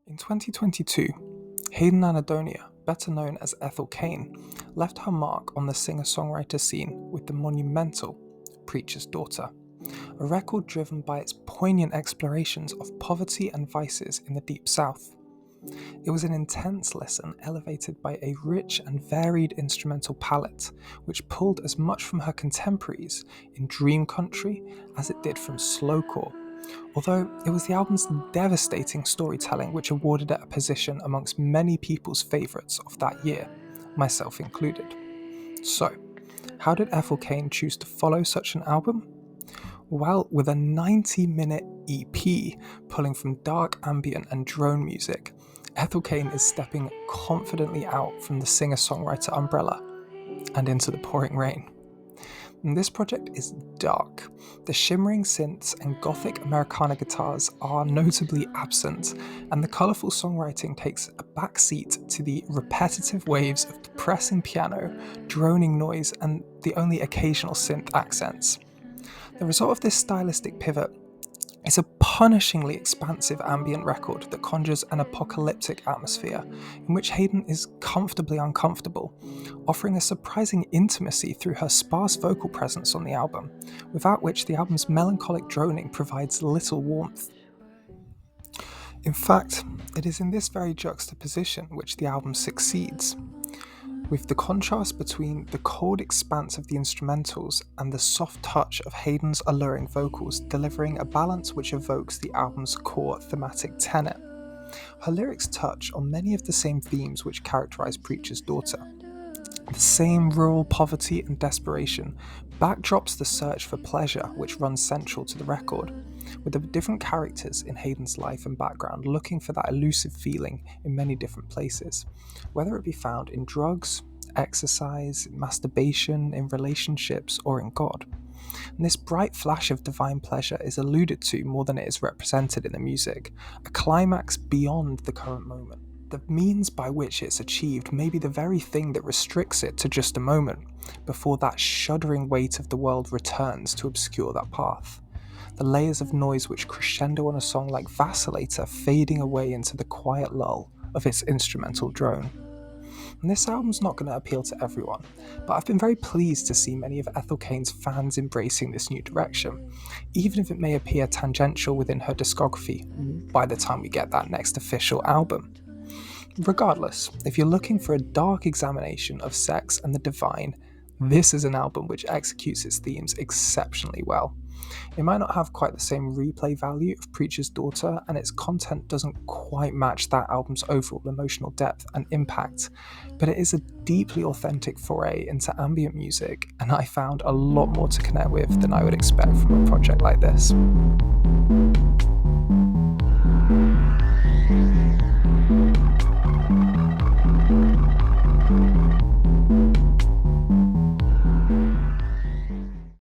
In 2022, Hayden Anadonia, better known as Ethel Cain, left her mark on the singer-songwriter scene with the monumental Preacher's Daughter, a record driven by its poignant explorations of poverty and vices in the Deep South. It was an intense listen elevated by a rich and varied instrumental palette, which pulled as much from her contemporaries in Dream Country as it did from slowcore, although it was the album's devastating storytelling which awarded it a position amongst many people's favourites of that year, myself included. So, how did Ethel Cain choose to follow such an album? Well, with a 90-minute EP pulling from dark ambient and drone music, Ethel Cain is stepping confidently out from the singer-songwriter umbrella and into the pouring rain. And this project is dark. The shimmering synths and gothic Americana guitars are notably absent, and the colourful songwriting takes a backseat to the repetitive waves of depressing piano, droning noise, and the only occasional synth accents. The result of this stylistic pivot is a punishingly expansive ambient record that conjures an apocalyptic atmosphere in which Hayden is comfortably uncomfortable, offering a surprising intimacy through her sparse vocal presence on the album, without which the album's melancholic droning provides little warmth. In fact, it is in this very juxtaposition which the album succeeds, with the contrast between the cold expanse of the instrumentals and the soft touch of Hayden's alluring vocals delivering a balance which evokes the album's core thematic tenet. Her lyrics touch on many of the same themes which characterize Preacher's Daughter. The same rural poverty and desperation backdrops the search for pleasure which runs central to the record, with the different characters in Hayden's life and background looking for that elusive feeling in many different places, whether it be found in drugs, exercise, masturbation, in relationships, or in God. And this bright flash of divine pleasure is alluded to more than it is represented in the music, a climax beyond the current moment. The means by which it's achieved may be the very thing that restricts it to just a moment, before that shuddering weight of the world returns to obscure that path. The layers of noise which crescendo on a song like Vacillator fading away into the quiet lull of its instrumental drone. And this album's not going to appeal to everyone, but I've been very pleased to see many of Ethel Cain's fans embracing this new direction, even if it may appear tangential within her discography by the time we get that next official album. Regardless, if you're looking for a dark examination of sex and the divine, this is an album which executes its themes exceptionally well. It might not have quite the same replay value of Preacher's Daughter, and its content doesn't quite match that album's overall emotional depth and impact, but it is a deeply authentic foray into ambient music, and I found a lot more to connect with than I would expect from a project like this.